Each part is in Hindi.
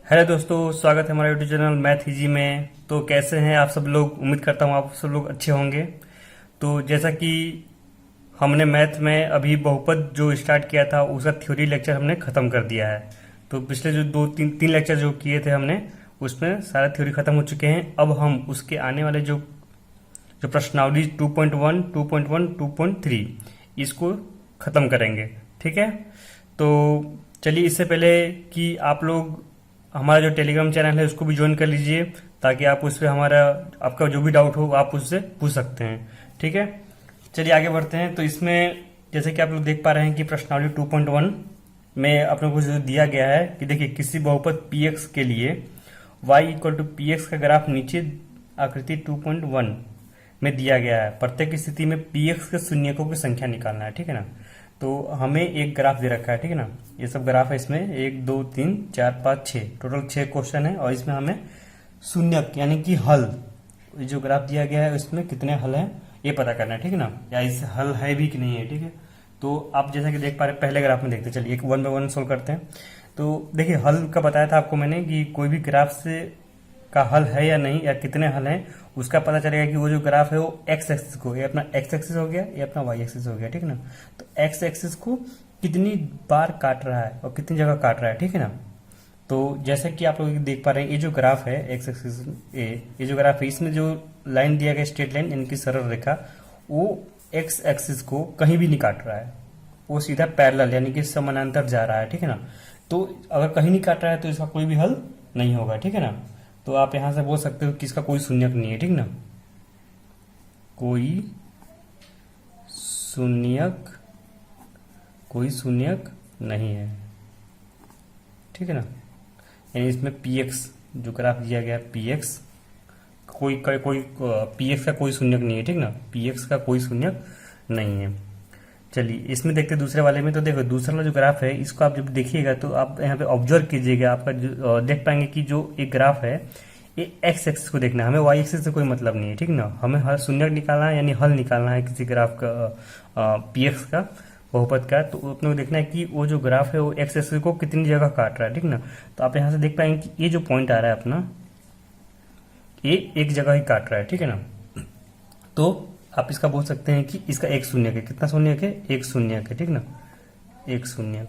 हेलो दोस्तों, स्वागत है हमारे यूट्यूब चैनल मैथ इजी में। तो कैसे हैं आप सब लोग? उम्मीद करता हूँ आप सब लोग अच्छे होंगे। तो जैसा कि हमने मैथ में अभी बहुपद जो स्टार्ट किया था उसका थ्योरी लेक्चर हमने ख़त्म कर दिया है। तो पिछले जो दो तीन तीन लेक्चर जो किए थे हमने, उसमें सारा थ्योरी ख़त्म हो चुके हैं। अब हम उसके आने वाले जो जो प्रश्नावली 2.1, 2.1, 2.3 इसको ख़त्म करेंगे। ठीक है, तो चलिए इससे पहले कि आप लोग हमारा जो टेलीग्राम चैनल है उसको भी ज्वाइन कर लीजिए, ताकि आप उस पर हमारा आपका जो भी डाउट हो आप उससे पूछ सकते हैं। ठीक है, चलिए आगे बढ़ते हैं। तो इसमें जैसे कि आप लोग देख पा रहे हैं कि प्रश्नावली 2.1 में आप लोगों को जो दिया गया है कि देखिए किसी बहुपद px के लिए y equal to p x का ग्राफ नीचे आकृति 2.1 में दिया गया है। प्रत्येक स्थिति में px के शून्यकों की संख्या निकालना है। ठीक है ना, तो हमें एक ग्राफ दे रखा है। ठीक है ना, ये सब ग्राफ है, इसमें 1 2 3 4 5 6 टोटल 6 क्वेश्चन है, और इसमें हमें शून्यक यानी कि हल, जो ग्राफ दिया गया है उसमें कितने हल हैं ये पता करना है। ठीक है ना, या इस हल है भी कि नहीं है। ठीक है, तो आप जैसा कि देख पा रहे हैं पहले ग्राफ में देखते चलिए, एक वन बाय वन सोल्व करते हैं। तो देखिए हल का बताया था आपको मैंने कि कोई भी ग्राफ से का हल है या नहीं, या कितने हल हैं उसका पता चलेगा कि वो जो ग्राफ है वो एक्स एक्सिस को, ये अपना एक्स एक्सिस हो गया, ये अपना वाई एक्सिस हो गया। ठीक है ना, तो एक्स एक्सिस को कितनी बार काट रहा है और कितनी जगह काट रहा है। ठीक है ना, तो जैसे कि आप लोग देख पा रहे हैं ये जो ग्राफ है एक्स एक्सिस ये जो ग्राफ है इसमें जो लाइन दिया गया स्ट्रेट लाइन यानी कि सरल रेखा, वो एक्स एक्सिस को कहीं भी नहीं काट रहा है, वो सीधा पैरेलल यानी कि समानांतर जा रहा है। ठीक है ना, तो अगर कहीं नहीं काट रहा है तो इसका कोई भी हल नहीं होगा। ठीक है ना, तो आप यहां से बोल सकते हो कि इसका कोई शून्यक नहीं है। ठीक ना, कोई शून्यक नहीं है। ठीक है ना, यानी इसमें px जो ग्राफ दिया गया px कोई px का कोई शून्यक नहीं है। ठीक ना, px का कोई शून्यक नहीं है। चलिए इसमें देखते हैं दूसरे वाले में। तो देखो दूसरा वाला जो ग्राफ है इसको आप जब देखिएगा तो आप यहाँ पे ऑब्जर्व कीजिएगा, आपका जो देख पाएंगे कि जो एक ग्राफ है ये एक्स एक्सिस को देखना है, हमें वाई एक्सिस से कोई मतलब नहीं है। ठीक ना, हमें हर शून्यक निकालना है यानी हल निकालना है किसी ग्राफ का पीएक्स का बहुपद का। तो अपने को देखना है कि वो जो ग्राफ है वो एक्स एक्सिस को कितनी जगह काट रहा है। ठीक ना, तो आप यहाँ से देख पाएंगे कि ये जो पॉइंट आ रहा है अपना, ये एक जगह ही काट रहा है। ठीक है ना, तो आप इसका बोल सकते हैं कि इसका एक शून्यक है। कितना शून्यक है? एक शून्यक है। ठीक ना, एक शून्यक।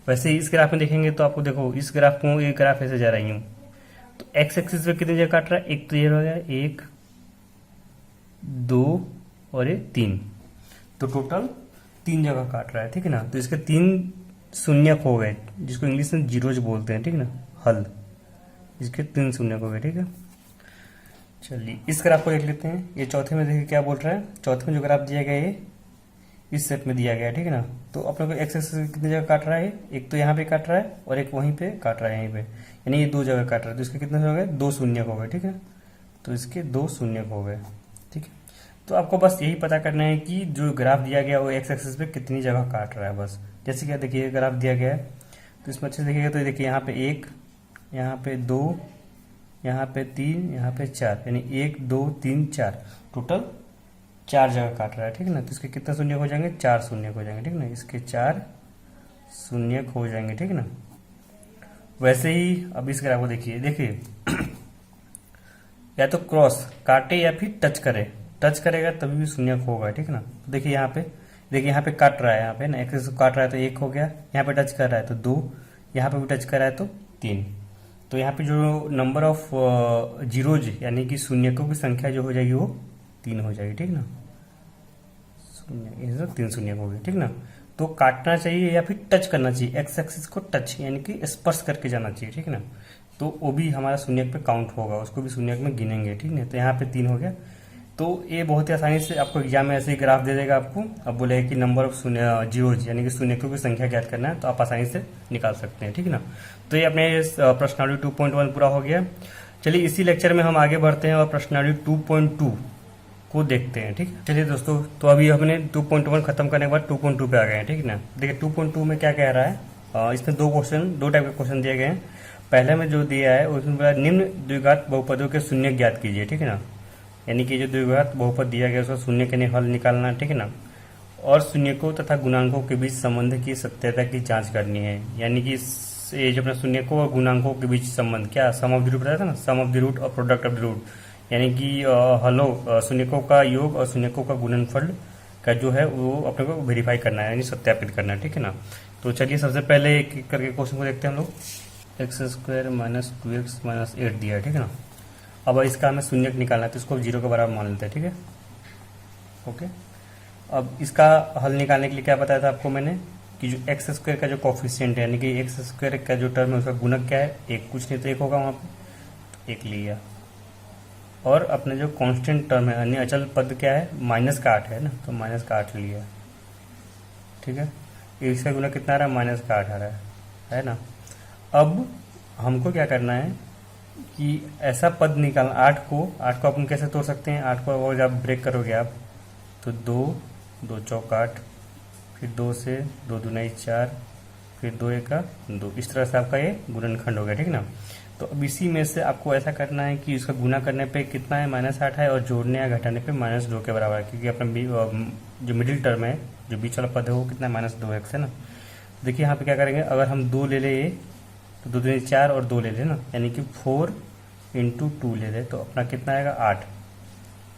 वैसे ही इस ग्राफ में देखेंगे तो आपको देखो इस ग्राफ को, ये ग्राफ ऐसे जा रही हूँ तो एक्स एक्सिस पे कितनी जगह काट रहा है? एक तो ये हो गया, एक दो और ये तीन, तो टोटल 3 जगह काट रहा है। ठीक है ना, तो इसके 3 शून्यक हो गए जिसको इंग्लिश में जीरोज बोलते हैं। ठीक ना, हल, इसके 3 शून्यक हो गए। ठीक है, चलिए इस ग्राफ को देख लेते हैं। ये चौथे में देखिए क्या बोल रहा है। चौथे में जो ग्राफ दिया गया है इस सेट में दिया गया है। ठीक है ना, तो अपने को एक्स एक्सिस कितनी जगह काट रहा है? एक तो यहाँ पे काट रहा है और एक वहीं पे काट रहा है, यहीं पे, यानी ये 2 जगह काट रहा है। तो इसके कितने हो गए? 2 शून्यक हो गए। ठीक है, तो इसके 2 शून्यक हो गए। ठीक है, तो आपको बस यही पता करना है कि जो ग्राफ दिया गया वो एक्स एक्सिस पे कितनी जगह काट रहा है बस। जैसे क्या देखिए ग्राफ दिया गया है तो इसमें अच्छे से देखिएगा तो देखिए यहाँ पे 1, यहाँ पे 2, यहाँ पे 3, यहाँ पे 4, यानी 1 2 3 4 टोटल 4 जगह काट रहा है। ठीक है ना, तो इसके कितने शून्यक हो जाएंगे? 4 शून्यक हो जाएंगे। ठीक है ना, इसके 4 शून्यक हो जाएंगे। ठीक है ना, वैसे ही अब इस ग्राफ को देखिए या तो क्रॉस काटे या फिर टच करे, टच करेगा तभी भी शून्यक होगा। ठीक है ना, तो देखिए यहाँ पे काट रहा है, यहाँ पे ना एक्सिस को काट रहा है तो 1 हो गया, यहाँ पे टच कर रहा है तो 2, यहाँ पे भी टच कर रहा है तो 3। तो यहाँ पे जो नंबर ऑफ जीरोज यानी कि शून्यकों की संख्या जो हो जाएगी वो 3 हो जाएगी। ठीक ना, शून्य 3 शून्य हो गए। ठीक ना, तो काटना चाहिए या फिर टच करना चाहिए, एक्स एक्सिस को टच यानी कि स्पर्श करके जाना चाहिए। ठीक है ना, तो वो भी हमारा शून्यक पे काउंट होगा, उसको भी शून्यक में गिनेंगे। ठीक है, तो यहाँ पे 3 हो गया। तो ये बहुत ही आसानी से आपको एग्जाम में ऐसे ही ग्राफ दे देगा आपको। अब बोलेगा कि नंबर ऑफ जीरोज यानी कि शून्यकों की संख्या ज्ञात करना है, तो आप आसानी से निकाल सकते हैं। ठीक है ना, तो ये अपने प्रश्नावली 2.1 पूरा हो गया। चलिए इसी लेक्चर में हम आगे बढ़ते हैं और प्रश्नावली 2.2 को देखते हैं। ठीक है, चलिए दोस्तों, तो अभी हमने 2.1 खत्म करने के बाद 2.2 पे आ गए हैं। ठीक है ना, देखिए 2.2 में क्या कह रहा है। इसमें दो टाइप के क्वेश्चन दिए गए हैं। पहले में जो दिया है उसमें बोला निम्न द्विघात बहुपदों के शून्य ज्ञात कीजिए। ठीक है ना, यानी कि जो द्विघात बहुपद दिया गया उसका शून्य के हल निकालना है। ठीक है ना, और शून्यकों तथा गुणांकों के बीच संबंध की सत्यता की जांच करनी है, यानी कि ये जो अपना शून्यकों और गुणांकों के बीच संबंध, क्या सम ऑफ द रूट बताया था ना, सम ऑफ द रूट और प्रोडक्ट ऑफ द रूट, यानी कि हलो शून्यकों का योग और शून्यकों का गुणनफल का जो है वो अपने को वेरीफाई करना है, यानी सत्यापित करना है, ठीक है ना। तो चलिए सबसे पहले एक एक करके क्वेश्चन को देखते हैं हम लोग। X square minus 2x minus 8 दिया है, ठीक है ना। अब इसका हमें शून्य निकालना है, तो इसको 0 के बराबर मान लेते हैं, ठीक है, ओके। अब इसका हल निकालने के लिए क्या बताया था आपको मैंने कि जो एक्स स्क्वायर का जो कॉफिशिएंट है, यानी कि एक्स स्क्वायर का जो टर्म है उसका गुणक क्या है, एक, कुछ नहीं तो एक होगा वहाँ पे, एक लिया। और अपने जो कांस्टेंट टर्म है यानी अचल पद क्या है, -8 है ना, तो -8 लिया, ठीक है। इसका गुणक कितना आ रहा है, -8 आ रहा है ना। अब हमको क्या करना है कि ऐसा पद निकालना, 8 को अपन कैसे तोड़ सकते हैं, 8 को जब ब्रेक करोगे आप तो 2 2 चौक 8, फिर 2 से 2 दूना 4, फिर 2 1 2, इस तरह से आपका ये गुणनखंड हो गया, ठीक ना। तो अब इसी में से आपको ऐसा करना है कि इसका गुना करने पे कितना है, -8 है, और जोड़ने या घटाने पे -2 के बराबर है, क्योंकि अपना जो मिडिल टर्म है, जो बीच वाला पद है वो कितना है, -2x है ना। देखिए यहाँ पे क्या करेंगे, अगर हम 2 ले ले तो 2 दूनी 4 और 2 ले ले ना, यानी कि 4 × 2 ले ले तो अपना कितना आएगा 8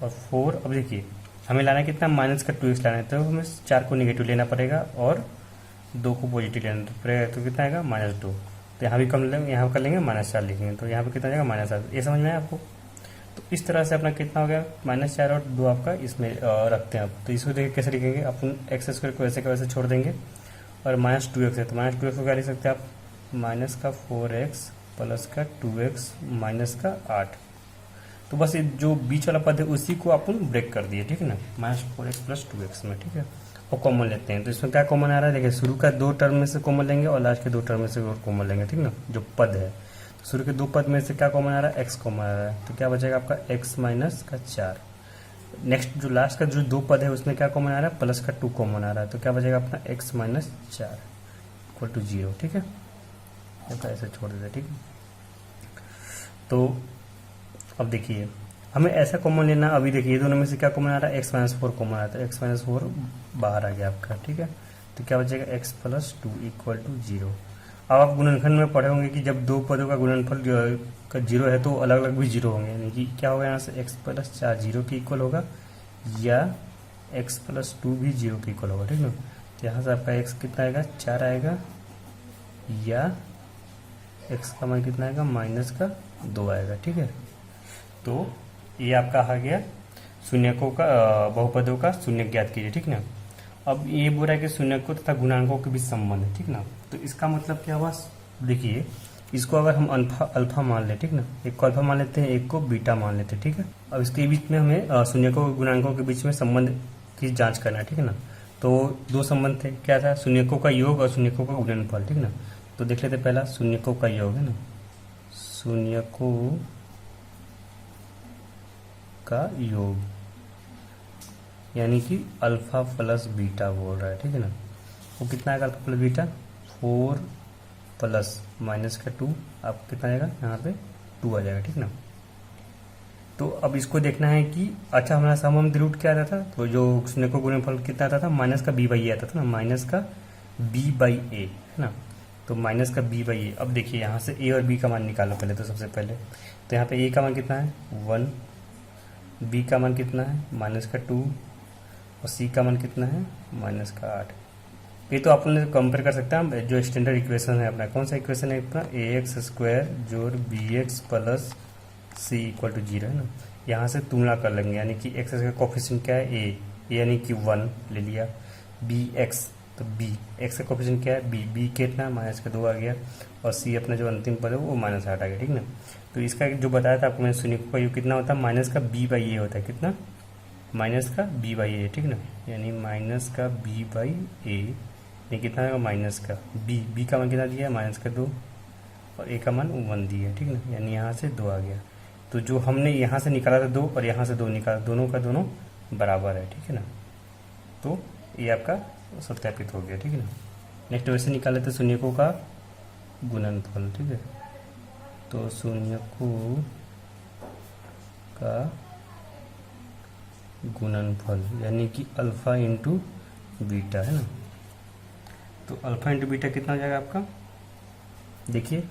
और 4। अब देखिए हमें लाना है कितना, -2x लाना है, तो हमें 4 को निगेटिव लेना पड़ेगा और 2 को पॉजिटिव लेना पड़ेगा, तो कितना आएगा -2। तो यहाँ भी कम लेंगे, यहाँ कर लेंगे -4 लिखेंगे, तो यहाँ पे कितना जाएगा -7। ये समझ में आया आपको। तो इस तरह से अपना कितना हो गया, -4 और 2 आपका इसमें रखते हैं आप। तो इसको देखिए कैसे लिखेंगे, अपन एक्स स्क्वायर को ऐसे का वैसे छोड़ देंगे और -2x है, तो -2x को क्या लिख सकते हैं आप, -4x प्लस का 2x माइनस का 8। तो बस ये जो बीच वाला पद है उसी को अपन ब्रेक कर दिए, ठीक है ना, -4x प्लस 2x में, ठीक है। और कॉमन लेते हैं, तो इसमें क्या कॉमन आ रहा है, देखिए शुरू का 2 टर्म में से कॉमन लेंगे और लास्ट के 2 टर्म में से और कॉमन लेंगे, ठीक ना, जो पद है। तो शुरू के 2 पद में से क्या कॉमन आ रहा है, x कॉमन आ रहा है, तो क्या बचेगा आपका x माइनस का 4। नेक्स्ट जो लास्ट का जो 2 पद है उसमें क्या कॉमन आ रहा है, प्लस का 2 कॉमन आ रहा है, तो क्या बचेगा अपना x माइनस 4 इक्वल टू 0, ठीक है। ऐसे छोड़ देते, ठीक है। तो अब देखिए हमें ऐसा कॉमन लेना, अभी देखिए दोनों में से क्या कॉमन आ रहा है, x-4 कॉमन आता है, x-4 बाहर आ गया आपका, ठीक है। तो क्या बचेगा x + 2 इक्वल टू 0। अब आप गुणनखंड में पढ़े होंगे कि जब 2 पदों का गुणनफल का 0 है तो अलग अलग भी 0 होंगे, यानी कि क्या होगा यहाँ से x + 4 0 के इक्वल होगा या x + 2 भी 0 के इक्वल होगा, ठीक है। तो यहाँ से आपका x कितना आएगा, 4 आएगा, या x का मान कितना आएगा, -2 आएगा, ठीक है। तो ये आपका आ गया शून्यकों का बहुपदों का शून्य ज्ञात कीजिए, ठीक ना। अब ये बोल रहा है कि शून्यकों तथा गुणांकों के बीच संबंध है, ठीक ना। तो इसका मतलब क्या हुआ, देखिए इसको अगर हम अल्फा मान ले, ठीक ना, एक को अल्फा मान लेते हैं, एक को बीटा मान लेते हैं, ठीक है। अब इसके बीच में हमें शून्यकों और गुणांकों के बीच में संबंध की जांच करना है, ठीक है ना। तो 2 संबंध थे, क्या था, शून्यकों का योग और शून्यकों का गुणनफल, ठीक ना। तो देख लेते पहला शून्यकों का योग है ना, शून्यकों का योग यानी कि अल्फा प्लस बीटा बोल रहा है, ठीक है ना। वो कितना आएगा, alpha plus beta 4 plus minus का 2, आप कितना आएगा यहाँ पे 2 आ जाएगा, ठीक ना। तो अब इसको देखना है कि अच्छा हमारा सम ऑफ द रूट क्या आता था, तो जो शून्यकों का गुणनफल कितना आता था, -b/a आता था ना, -b/a है ना। तो -b/a। अब देखिए यहाँ से a और b का मान निकालो पहले, तो सबसे पहले तो यहाँ पे a का मान कितना है 1, b का मान कितना है -2 और c का मान कितना है -8। ये तो अपन कंपेयर कर सकते हैं जो स्टैंडर्ड इक्वेशन है अपना, कौन सा इक्वेशन है अपना, ax² जोड़ bx plus c equal to 0 है ना। यहाँ से तुलना कर लेंगे, यानी कि x का कोफिशिएंट क्या है a यानी कि 1 ले लिया, bx तो b, x का कोफिशिएंट क्या है b कितना -2 आ गया, और c अपना जो अंतिम पद है वो -8 आ गया, ठीक ना। तो इसका जो बताया था आपको मैंने, शून्यकों का योग कितना होता है, -b/a होता है, कितना -b/a, ठीक ना, यानी -b/a ये कितना है b का मान कितना दिया है -2 और a का मान 1 दिया है, ठीक ना, यानी यहाँ से 2 आ गया। तो जो हमने यहाँ से निकाला था 2 और यहाँ से 2 निकाला, दोनों का दोनों बराबर है, ठीक है ना। तो ये आपका सत्यापित हो गया, ठीक है ना। नेक्स्ट वैसे निकाले थे शून्यकों का गुणनफल, ठीक है। तो शून्यकों का गुणनफल यानी कि अल्फा इंटू बीटा है ना। तो अल्फा इंटू बीटा कितना हो जाएगा आपका देखिए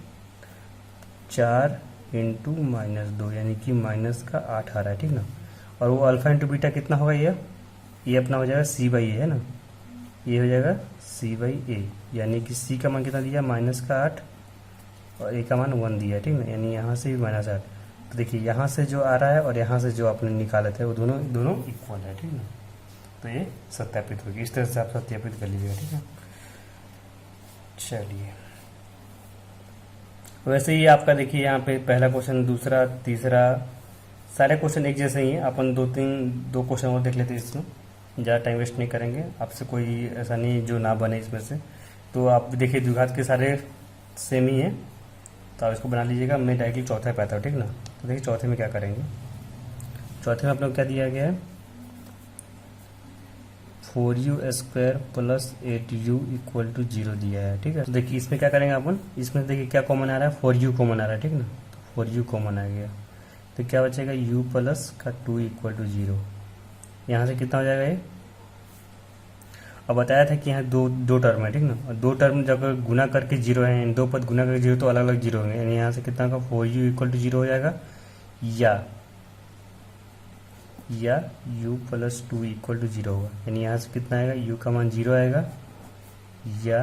4 × यानी कि -8 आ रहा है, ठीक ना। और वो अल्फा इंटू बीटा कितना होगा, ये अपना हो जाएगा C/A है ना, ये हो जाएगा C/A, यानी कि C का मान कितना दिया -8 और A का मान 1 दिया, ठीक ना, यानी यहाँ से भी -8। तो देखिए यहाँ से जो आ रहा है और यहाँ से जो आपने निकाले थे वो दोनों दोनों इक्वल है, ठीक ना। तो ये सत्यापित होगी, इस तरह से आप सत्यापित कर लीजिएगा, ठीक है। चलिए, वैसे ही आपका देखिए यहाँ पे पहला क्वेश्चन, दूसरा, तीसरा, सारे क्वेश्चन एक जैसे ही हैं। अपन दो क्वेश्चन और देख लेते हैं इसमें, ज़्यादा टाइम वेस्ट नहीं करेंगे, आपसे कोई ऐसा नहीं जो ना बने इसमें से। तो आप देखिए द्विघात के सारे सेम ही हैं, तो आप इसको बना लीजिएगा। मैं डायरेक्टली चौथा पे आता हूँ, ठीक ना। तो देखिए चौथे में क्या करेंगे, चौथे में आप लोग क्या दिया गया है, 4u² + 8u = 0 दिया है, ठीक है। तो देखिए इसमें क्या करेंगे अपन, इसमें देखिए क्या कॉमन आ रहा है, 4u कॉमन आ रहा है, ठीक ना। 4u कॉमन आ गया, तो क्या बचेगा, u + 2 = 0। यहाँ से कितना हो जाएगा ये, अब बताया था कि यहाँ दो टर्म है, ठीक ना। और दो टर्म जब गुना करके 0 है, दो पद गुना करके 0 तो अलग अलग 0 होंगे, यानी यहाँ से कितना का 4u = 0 हो जाएगा, या u + 2 = 0 होगा, यानी यहाँ से कितना आएगा, u का मान 0 आएगा या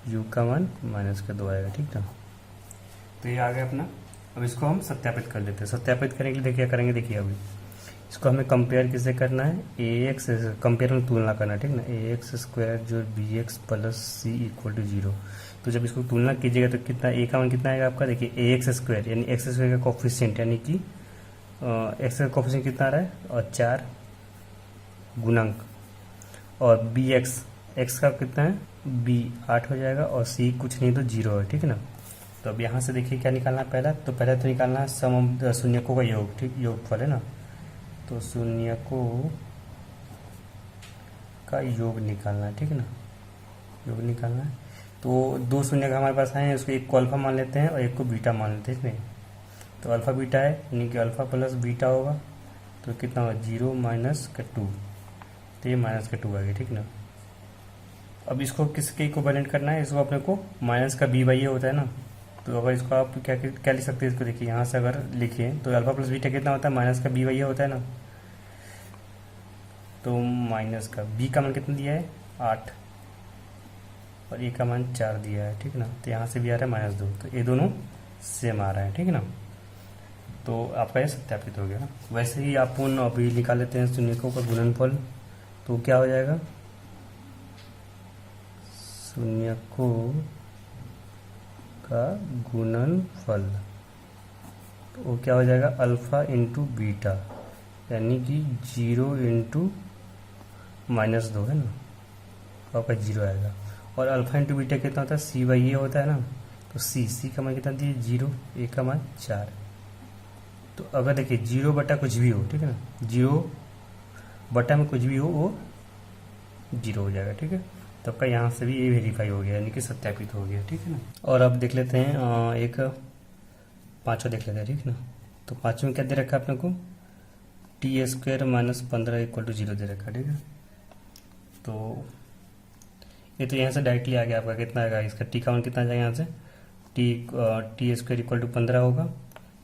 u का मान -2 आएगा, ठीक ना। तो ये आ गया अपना। अब इसको हम सत्यापित कर लेते हैं। सत्यापित करने के लिए देखिए क्या करेंगे, देखिए अभी इसको हमें कंपेयर किससे करना है, ax, कंपेयर में तुलना करना है, ठीक ना। ax² जो bx + c = 0। तो जब इसको तुलना कीजिएगा तो कितना, a का मान कितना आएगा आपका, देखिए ax² यानी x² का कोफिशिएंट, यानी कि x का कोफिशिएंट कितना आ रहा है, और 4 गुणक, और bx, x का कितना है, b 8 हो जाएगा, और c कुछ नहीं तो 0 है, ठीक है ना। तो अब यहाँ से देखिए क्या निकालना है, पहले तो निकालना है सम शून्यकों का योग, ठीक, योगफल है ना। तो शून्यकों का योग निकालना है, ठीक है ना, योग निकालना है। तो दो शून्य का हमारे पास है, उसको एक को अल्फा मान लेते हैं और एक को बीटा मान लेते हैं, इसमें तो अल्फा बीटा है, यानी कि अल्फा + बीटा होगा, तो कितना होगा, 0 - 2, तो ये -2 आ गया, ठीक ना। अब इसको किसके इक्विवेलेंट करना है, इसको अपने को माइनस का b/a होता है ना। तो अगर इसको आप क्या क्या लिख सकते हैं, इसको देखिए यहाँ से अगर लिखिए तो अल्फा + बीटा कितना होता है, माइनस का b/a होता है ना। तो माइनस का b का मान कितना दिया है, 8, और a का मान 4 दिया है, ठीक ना। तो यहाँ से भी आ रहा है -2, तो ये दोनों सेम आ रहा है, ठीक है ना। तो आपका ये सत्यापित हो गया ना। वैसे ही आप अभी निकाल लेते हैं शून्यकों का गुणनफल, तो क्या हो जाएगा, शून्यकों का गुणनफल, तो वो क्या हो जाएगा, अल्फा × बीटा, यानी कि 0 × -2 है ना, तो आपका 0 आएगा। और अल्फा × बीटा कितना होता है, c/a होता है ना। तो c का मान कितना दिए, 0, a का मान 4। तो अगर देखिए 0 बटा कुछ भी हो, ठीक है ना, 0 बटा में कुछ भी हो वो 0 हो जाएगा, ठीक है। तो आपका यहाँ से भी ये वेरीफाई हो गया, यानी कि सत्यापित हो गया, ठीक है ना। और अब देख लेते हैं एक पाँचवा देख लेते हैं, ठीक है ना। तो पाँचवें में क्या दे रखा है अपने को, t² - 15 = 0 दे रखा है, ठीक है। तो ये तो यहाँ से डायरेक्टली आ गया, आपका कितना आएगा, इसका t का मान कितना आ जाएगा, यहाँ से t² = 15 होगा,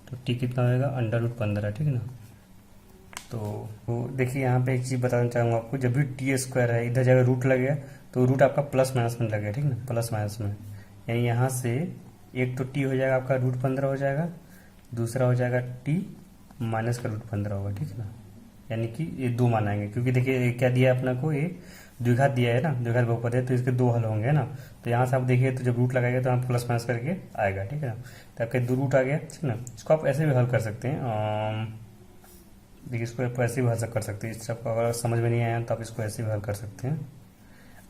तो t कितना होगा, √15, ठीक है ना। तो देखिए यहाँ पे एक चीज़ बताना चाहूँगा आपको, जब भी t² है, इधर जगह रूट लग गया तो रूट आपका ± में लगेगा, ठीक ना, ± में, यानी यहाँ से एक तो t हो जाएगा आपका √15 हो जाएगा, दूसरा हो जाएगा t माइनस का √15 होगा, ठीक है ना। यानी कि ये दो मान आएंगे, क्योंकि देखिए क्या दिया है अपना को, ये द्विघात दिया है ना, द्विघात बहुपद है, तो इसके दो हल होंगे ना। तो यहाँ से आप देखिए तो जब रूट लगाएगा तो आप ± करके आएगा, ठीक है ना। तो आपके दो रूट आ गया, ठीक ना। इसको आप ऐसे भी हल कर सकते हैं, देखिए इसको आप ऐसे भी हल कर सकते हैं, इस सबको अगर समझ में नहीं आया तो आप इसको ऐसे भी हल कर सकते हैं।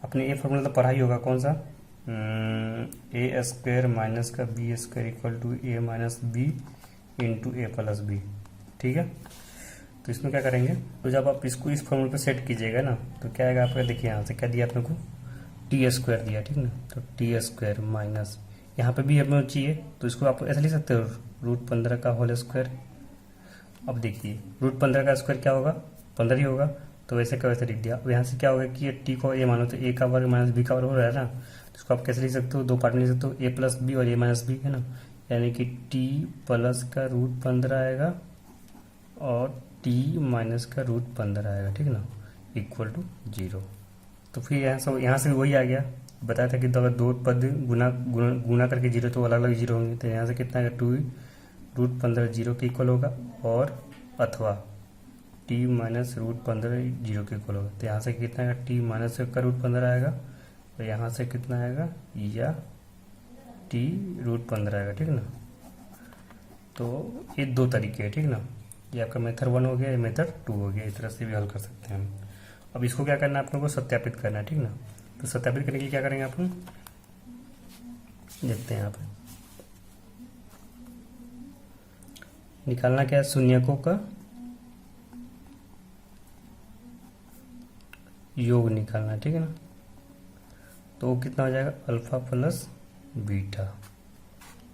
अपने ये फॉर्मूला तो पढ़ा ही होगा, कौन सा, a² - b² = a - b × a + b, ठीक है। तो इसमें क्या करेंगे, तो जब आप इसको इस फॉर्मूले पे सेट कीजिएगा ना, तो क्या आएगा आपका, देखिए यहाँ से क्या दिया अपने को, t² दिया, ठीक ना। तो t² माइनस, यहाँ पे भी हमें चाहिए, तो इसको आप ऐसे लिख सकते हो, √15 का होल स्क्वायर। अब देखिए √15 का स्क्वायर क्या होगा, 15 ही होगा, तो वैसे का वैसे लिख दिया। अब यहाँ से क्या होगा कि ये t को a मानो तो a का वर्ग - b का वर्ग हो रहा है ना, इसको आप कैसे लिख सकते हो, दो पार्ट में लिख सकते हो, ए प्लस बी और ए माइनस बी, है ना। यानी कि टी प्लस का रूट 15 आएगा और टी माइनस का रूट 15 आएगा, ठीक है ना, इक्वल टू 0। तो फिर यहाँ से वही आ गया, बताया था कि तो अगर दो पद गुना गुना गुना करके 0 तो अलग अलग 0 होंगे। तो यहाँ से कितना आएगा, 2 रूट 15 0 के इक्वल होगा, और अथवा टी माइनस रूट 15 0 के इक्वल होगा। तो यहाँ से कितना आएगा, टी माइनस का रूट 15 आएगा, और यहाँ से कितना आएगा, या टी रूट 15 आएगा, ठीक है ना। तो ये दो तरीके हैं, ठीक है ना। ये आपका मेथड 1 हो गया, ये मेथड 2 हो गया। इस तरह से भी हल कर सकते हैं हम। अब इसको क्या करना है, आप लोगों को सत्यापित करना है, ठीक ना। तो सत्यापित करने के लिए क्या करेंगे आप लोग, देखते हैं यहाँ पे निकालना क्या है, शून्यकों का योग निकालना है, ठीक है ना। तो वो कितना हो जाएगा, अल्फा प्लस बीटा।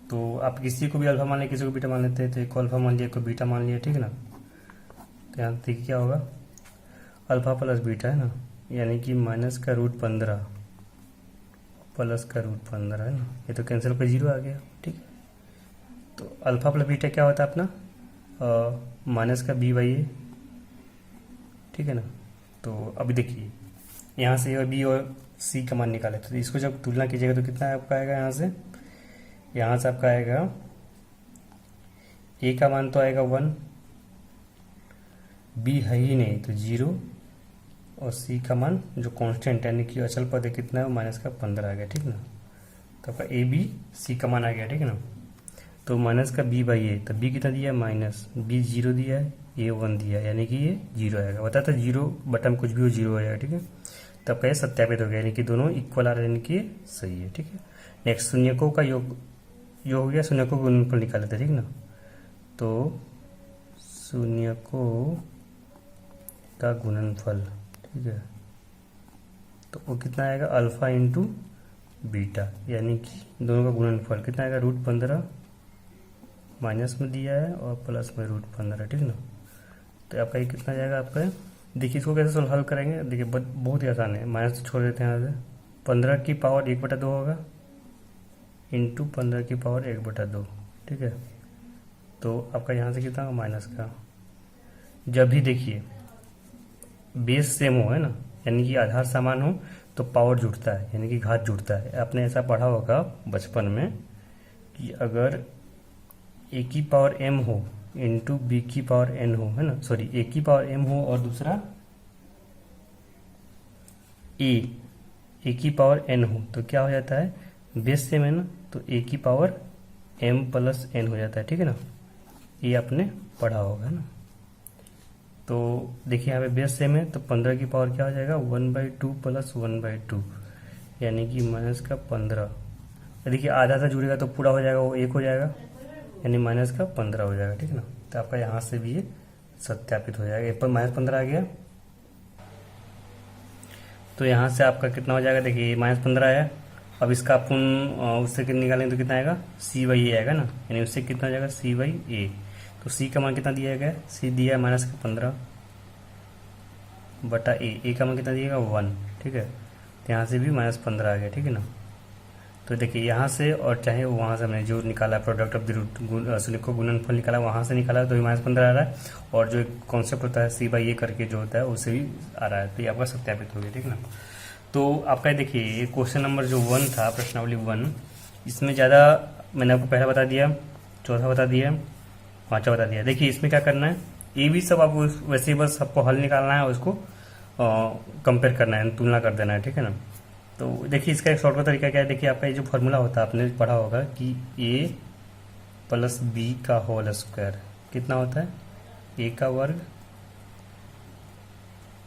तो आप किसी को भी अल्फा मान लिया, किसी को बीटा मान लेते हैं। तो एक को अल्फा मान लिया, एक को बीटा मान लिया, ठीक है ना। तो यहाँ देखिए क्या होगा, अल्फा प्लस बीटा है ना, यानी कि माइनस का रूट 15 प्लस का रूट 15 है ना। ये तो कैंसिल होकर 0 आ गया, ठीक है। तो अल्फा प्लस बीटा क्या होता है अपना, माइनस का बी बाई ए, ठीक है ना। तो अभी देखिए यहाँ से और बी और सी का मान निकाले, तो इसको जब तुलना कीजिएगा तो कितना आपका आएगा, यहाँ से आपका आएगा ए का मान तो आएगा 1, बी है ही नहीं तो 0, और सी का मान जो कांस्टेंट यानी कि अचल पद है कितना है, माइनस का 15 आ गया, ठीक है ना। तो आपका ए बी सी का मान आ गया, ठीक है ना। तो माइनस का बी बाई ए, तो बी कितना दिया है, माइनस, बी 0 दिया है, ए 1 दिया है, यानी कि ये 0 आएगा। बता था 0 बटन कुछ भी हो 0 हो जाएगा, ठीक है। तो आपका ये सत्यापित हो गया, यानी कि दोनों इक्वल आ रहे हैं, यानी कि ये सही है, ठीक है। नेक्स्ट शून्यकों का योग हो गया, शून्यकों को गुणनफल निकाल लेते हैं, ठीक ना। तो शून्यकों का गुणनफल, ठीक है। तो वो कितना आएगा, अल्फा इंटू बीटा, यानी कि दोनों का गुणनफल कितना आएगा, रूट 15 माइनस में दिया है और प्लस में रूट 15, ठीक है ना। तो आपका ये कितना जाएगा आपका, देखिए इसको कैसे सोल्व हल करेंगे, देखिए बहुत ही आसान है। माइनस छोड़ देते हैं यहाँ से, 15 की पावर 1/2 होगा इंटू 15 की पावर 1/2, ठीक है। तो आपका यहाँ से कितना होगा, माइनस का। जब भी देखिए बेस सेम हो, है ना, यानी कि आधार समान हो, तो पावर जुड़ता है, यानी कि घात जुड़ता है। आपने ऐसा पढ़ा होगा बचपन में कि अगर ए की पावर एम हो इंटू बी की पावर एन हो, है ना, सॉरी ए की पावर एम हो और दूसरा ए की पावर एन हो, तो क्या हो जाता है, बेस सेम है ना, तो ए की पावर एम प्लस एन हो जाता है, ठीक है ना। ये आपने पढ़ा होगा, है ना। तो देखिए यहाँ पे बेस सेम है, तो 15 की पावर क्या हो जाएगा, 1/2 प्लस 1/2, यानी कि माइनस का 15। देखिए आधा सा जुड़ेगा तो पूरा हो जाएगा, वो 1 हो जाएगा, यानी माइनस का 15 हो जाएगा, ठीक है ना। तो आपका यहाँ से भी ये सत्यापित हो जाएगा, ए पर -15 आ गया। तो यहाँ से आपका कितना हो जाएगा, देखिए -15 आया। अब इसका अपन उससे कितना निकालेंगे तो कितना आएगा, सी बाई ए आएगा ना, यानी उससे कितना हो जाएगा, सी बाई ए। तो सी का मान कितना दिया गया, सी दिया है माइनस का 15 बटा ए का मान कितना दिएगा 1, ठीक है। तो यहाँ से भी -15 आ गया, ठीक है ना। तो देखिए यहाँ से और चाहे वहाँ से हमने जो निकाला प्रोडक्ट ऑफ द रूट शून्यकों गुणनफल निकाला, वहाँ से निकाला तो भी -15 आ रहा है, और जो एक कॉन्सेप्ट होता है सी बाई ए करके जो होता है उससे भी आ रहा है। तो ये आपका सत्यापित हो गया, ठीक है ना। तो आपका देखिए ये क्वेश्चन नंबर जो 1 था, प्रश्नावली 1, इसमें ज़्यादा मैंने आपको पहला बता दिया, चौथा बता दिया, पाँचवा बता दिया। देखिए इसमें क्या करना है, ये भी सब आपको वैसे बस आपको हल निकालना है और उसको कंपेयर करना है, तुलना कर देना है, ठीक है ना। तो देखिए इसका एक शॉर्टकट तरीका क्या है, देखिए आपका ये जो फॉर्मूला होता है आपने पढ़ा होगा कि a प्लस बी का होल स्क्वायर कितना होता है, a का वर्ग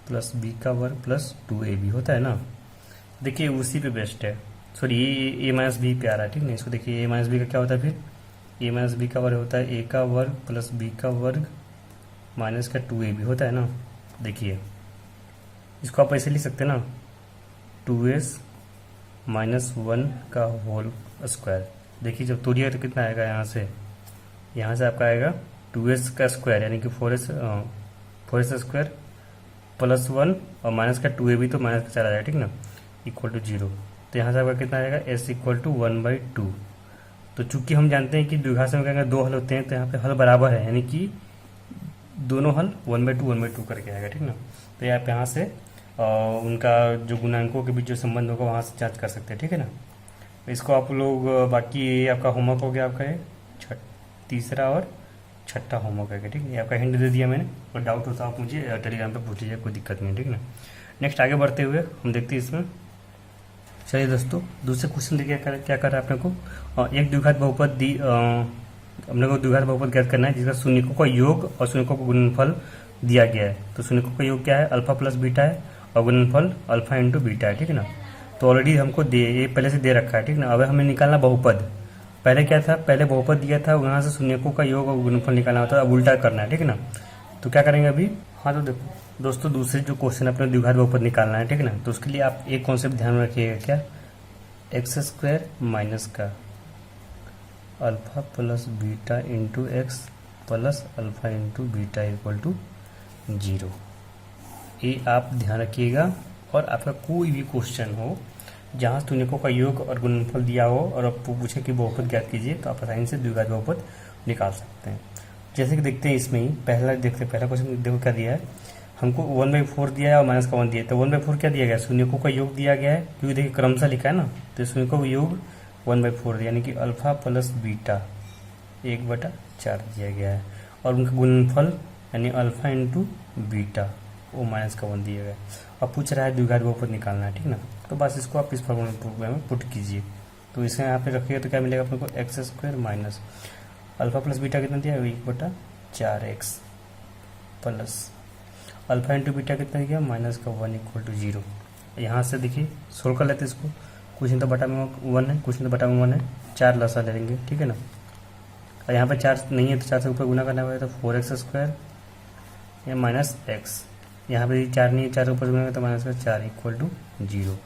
प्लस बी का वर्ग प्लस 2ab होता है ना। देखिए उसी पे बेस्ट है, सॉरी ये a माइनस बी पे आ रहा है, ठीक है। इसको देखिए a माइनस बी का क्या होता है, फिर a माइनस बी का वर्ग होता है a का वर्ग प्लस b का वर्ग माइनस का 2ab होता है ना। देखिए इसको आप ऐसे लिख सकते हैं ना, 2s माइनस 1 का होल स्क्वायर। देखिए जब तोड़िएगा तो कितना आएगा, यहाँ से आपका आएगा 2s का स्क्वायर, यानी कि 4s स्क्वायर प्लस 1 और माइनस का 2ab, तो माइनस का चला जाएगा, ठीक ना, इक्वल टू 0। तो यहाँ से आपका कितना आएगा एस इक्वल टू 1/2। तो चूंकि हम जानते हैं कि द्विघात समीकरण का 2 हल होते हैं, तो यहाँ पे हल बराबर है, यानी कि दोनों हल 1/2 करके आएगा, ठीक ना। तो आप यहाँ से उनका जो गुणांकों के बीच जो संबंध होगा वहाँ से जांच कर सकते हैं, ठीक है ना। इसको आप लोग बाकी आपका होमवर्क हो गया आपका ये तीसरा और छठा होमवर्क है, ठीक है। आपका हिंट दे दिया मैंने, और डाउट हो तो आप मुझे टेलीग्राम पे पूछ लीजिए, कोई दिक्कत नहीं, ठीक है ना। नेक्स्ट आगे बढ़ते हुए हम देखते हैं इसमें। चलिए दोस्तों, दूसरे क्वेश्चन देखिए क्या कर रहा है अपने को। एक द्विघात बहुपद दी, अपने को द्विघात बहुपद ज्ञात करना है जिसका शून्यकों का योग और शून्यकों का गुणनफल दिया गया है। तो शून्यकों का योग क्या है, अल्फा प्लस बीटा है, और गुणनफल अल्फा इंटू बीटा है, ठीक है ना। तो ऑलरेडी हमको ये पहले से दे रखा है, ठीक ना। अब हमें निकालना बहुपद। पहले क्या था, पहले बहुपद दिया था, वहाँ से शून्यकों का योग और गुणनफल निकालना होता है, अब उल्टा करना है, ठीक है ना। तो क्या करेंगे अभी। हाँ, तो देखो दोस्तों, दूसरे जो क्वेश्चन अपने द्विघात बहुपद निकालना है, ठीक है ना। तो उसके लिए आप एक कॉन्सेप्ट ध्यान में रखिएगा, क्या, एक्स स्क्वायर माइनस का alpha plus beta into x plus alpha into beta equal to 0। ये आप ध्यान रखिएगा। और आपका कोई भी क्वेश्चन हो जहाँ शून्यकों का योग और गुणनफल दिया हो और आपको पूछे कि बहुपद ज्ञात कीजिए, तो आप आसानी से द्विघात बहुपद निकाल सकते हैं। जैसे कि देखते हैं इसमें ही पहला क्वेश्चन देखो क्या दिया है हमको, 1/4 दिया है और माइनस का 1 दिया है। तो 1/4 क्या दिया गया, शून्यकों का योग दिया गया है, क्योंकि देखिए क्रमशः लिखा है ना। तो शून्यकों का योग 1/4 दिया, यानी कि अल्फा प्लस बीटा 1/4 दिया गया है, और उनका गुणनफल यानी अल्फा इंटू बीटा वो माइनस का 1 दिया गया है। अब पूछ रहा है द्विघात बहुपद निकालना है, ठीक ना। तो बस इसको आप इस फॉर्मूला में पुट कीजिए। तो इसे यहाँ पे रखिएगा तो क्या मिलेगा अपने को, x square minus alpha plus beta कितना दिया है, 1/4x plus alpha into beta कितना दिया, माइनस का 1 इक्वल टू 0। यहाँ से देखिए सोल्व कर लेते हैं इसको। कुछ तो बटा में 1 है, कुछ तो बटा में 1 है, 4 लसा ले लेंगे, ठीक है ना। और यहाँ पे 4 नहीं है तो 4 से ऊपर गुना करना पड़ेगा, तो 4x स्क्वायर या माइनस एक्स। यहाँ पे 4 नहीं है, 4 ऊपर गुना तो माइनस का 4 इक्वल टू 0।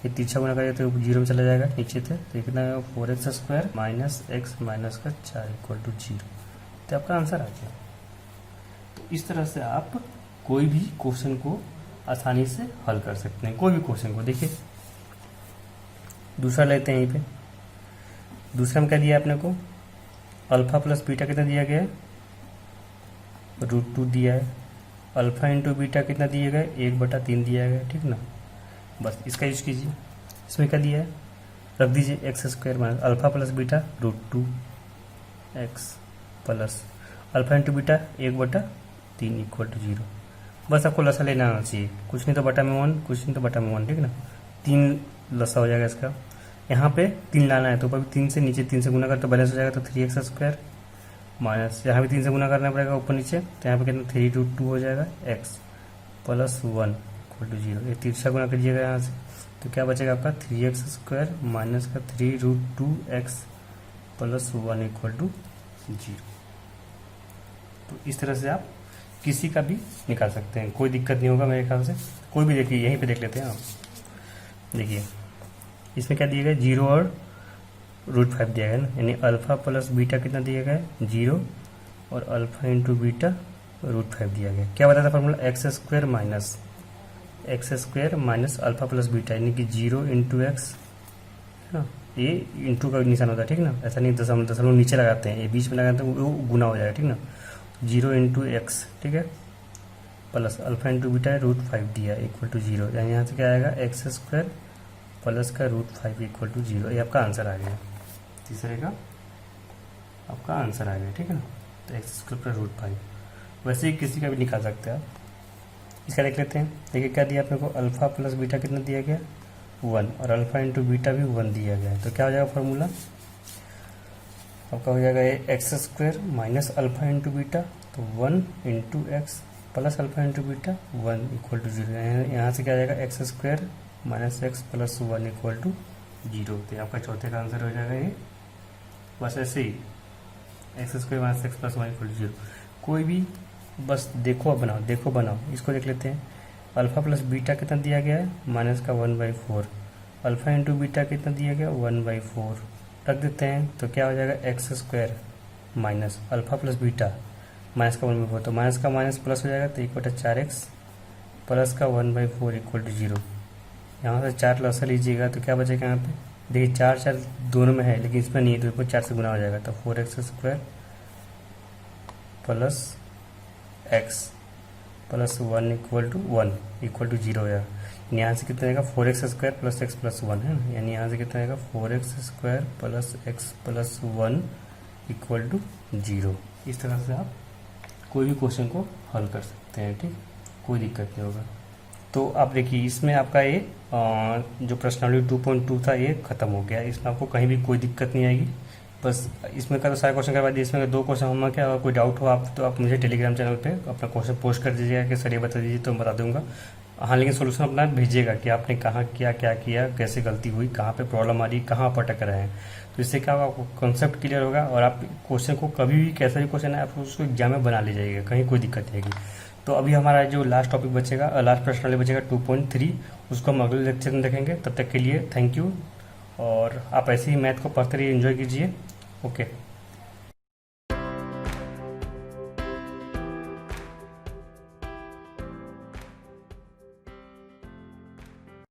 ये तीसरा गुना करें तो 0 में चला जाएगा नीचे से, तो कितना 4x square minus x minus का 4 इक्वल टू 0। तो आपका आंसर आ गया। तो इस तरह से आप कोई भी क्वेश्चन को आसानी से हल कर सकते हैं, कोई भी क्वेश्चन को। देखिए दूसरा लेते हैं, यहीं पे दूसरा में क्या दिया आपने को, अल्फा प्लस बीटा कितना दिया गया है, √2 दिया है। अल्फा इंटू बीटा कितना दिया गया है, 1/3 दिया गया है, ठीक ना। बस इसका यूज कीजिए। इसमें क्या दिया है, रख दीजिए x square minus alpha plus beta √2x plus alpha into beta 1/3 equal to 0। बस आपको लसा लेना आना चाहिए, कुछ नहीं तो बटा में 1, कुछ नहीं तो बटा में 1, ठीक ना। 3 लसा हो जाएगा इसका। यहाँ पे 3 लाना है, तो ऊपर 3 से नीचे 3 से गुना कर तो बैलेंस हो जाएगा, तो 3x स्क्वायर माइनस यहाँ भी 3 से गुना करना पड़ेगा ऊपर नीचे, तो यहाँ पे कितना 3√2 हो जाएगा x प्लस 1 इक्वल टू 0। ये तीसरा गुना करिएगा यहाँ से, तो क्या बचेगा आपका 3x स्क्वायर माइनस का 3√2x प्लस 1 इक्वल टू 0। तो इस तरह से आप किसी का भी निकाल सकते हैं, कोई दिक्कत नहीं होगा मेरे ख्याल से। कोई भी देखिए, यहीं पे देख लेते हैं आप। देखिए इसमें क्या दिया गया, 0 और √5 दिया गया ना, यानी अल्फा प्लस बीटा कितना दिया गया है, 0 और अल्फा इंटू बीटा √5 दिया गया। क्या बताया था formula, x square minus alpha plus beta, यानी कि 0 इंटू एक्स है ना। ये इंटू का निशान होता है, ठीक ना। ऐसा नहीं दशमलव नीचे लगाते हैं, ये बीच में लगाते हैं, वो गुना हो जाएगा, ठीक ना। 0 इंटू एक्स, ठीक है, प्लस अल्फा इंटू बीटा √5 दिया इक्वल टू 0। यानी यहाँ से क्या आएगा, एक्स स्क्वायर प्लस का √5 इक्वल टू 0। ये आपका आंसर आ गया, तीसरे का आपका आंसर आ गया, ठीक है ना। तो एक्स स्क्वायर प्लस √5। वैसे ही किसी का भी निकाल सकते हैं आप। इसका देख लेते हैं। देखिए क्या दिया अपने को, अल्फा प्लस बीटा कितना दिया गया, 1, और अल्फा इंटू बीटा भी 1 दिया गया है। तो क्या हो जाएगा फॉर्मूला आपका, हो जाएगा ये x square minus alpha into beta, तो 1 into x plus alpha into beta 1 equal to 0। यहाँ से क्या आ जाएगा, x square minus x plus 1 equal to 0। तो आपका चौथे का आंसर हो जाएगा ये। बस ऐसे ही x square minus x plus 1 equal to 0। कोई भी बस देखो बनाओ। इसको देख लेते हैं। अल्फा प्लस बीटा कितना दिया गया है, माइनस का 1/4। अल्फा इंटू बीटा कितना दिया गया, 1/4 रख देते हैं। तो क्या हो जाएगा, x square minus alpha plus beta minus का 1/4, तो माइनस का माइनस प्लस हो जाएगा, तो 1/4x प्लस का 1/4 इक्वल टू 0। यहाँ से 4 लसा लीजिएगा तो क्या बचेगा यहाँ पे, देखिए 4 4 दोनों में है लेकिन इसमें नहीं है, तो इसमें 4 से गुना हो जाएगा, तो 4x² plus x plus 1 equal to 0 है। यहाँ से कितना आएगा 4x² प्लस x प्लस 1 है ना, यानी यहाँ से कितना आएगा 4x² plus x plus 1 equal to 0। इस तरह से आप कोई भी क्वेश्चन को हल कर सकते हैं, ठीक, कोई दिक्कत नहीं होगा। तो आप देखिए इसमें आपका ये जो प्रश्नावली 2.2 था ये खत्म हो गया, इसमें आपको कहीं भी कोई दिक्कत नहीं आएगी। बस इसमें का तो सारे क्वेश्चन करवा दिए, इसमें का 2 क्वेश्चन होगा क्या, अगर कोई डाउट हो आप तो आप मुझे टेलीग्राम चैनल पे अपना क्वेश्चन पोस्ट कर दीजिएगा कि सर ये बता दीजिए, तो मैं बता दूंगा। हाँ, लेकिन सोल्यूशन अपना भेजिएगा कि आपने कहाँ किया, क्या किया, कैसे गलती हुई, कहाँ पे प्रॉब्लम आ रही, कहाँ आप अटक रहे हैं। तो इससे क्या होगा, आपको कॉन्सेप्ट क्लियर होगा और आप क्वेश्चन को कभी भी कैसा भी क्वेश्चन है आप उसको एग्जाम में बना ले जाइएगा, कहीं कोई दिक्कत नहीं आएगी। तो अभी हमारा जो लास्ट टॉपिक बचेगा, लास्ट प्रश्नावली बचेगा 2.3, उसको हम अगले लेक्चर में देखेंगे। तब तक के लिए थैंक यू, और आप ऐसे ही मैथ को पढ़ते रहिए, एंजॉय कीजिए। ओके।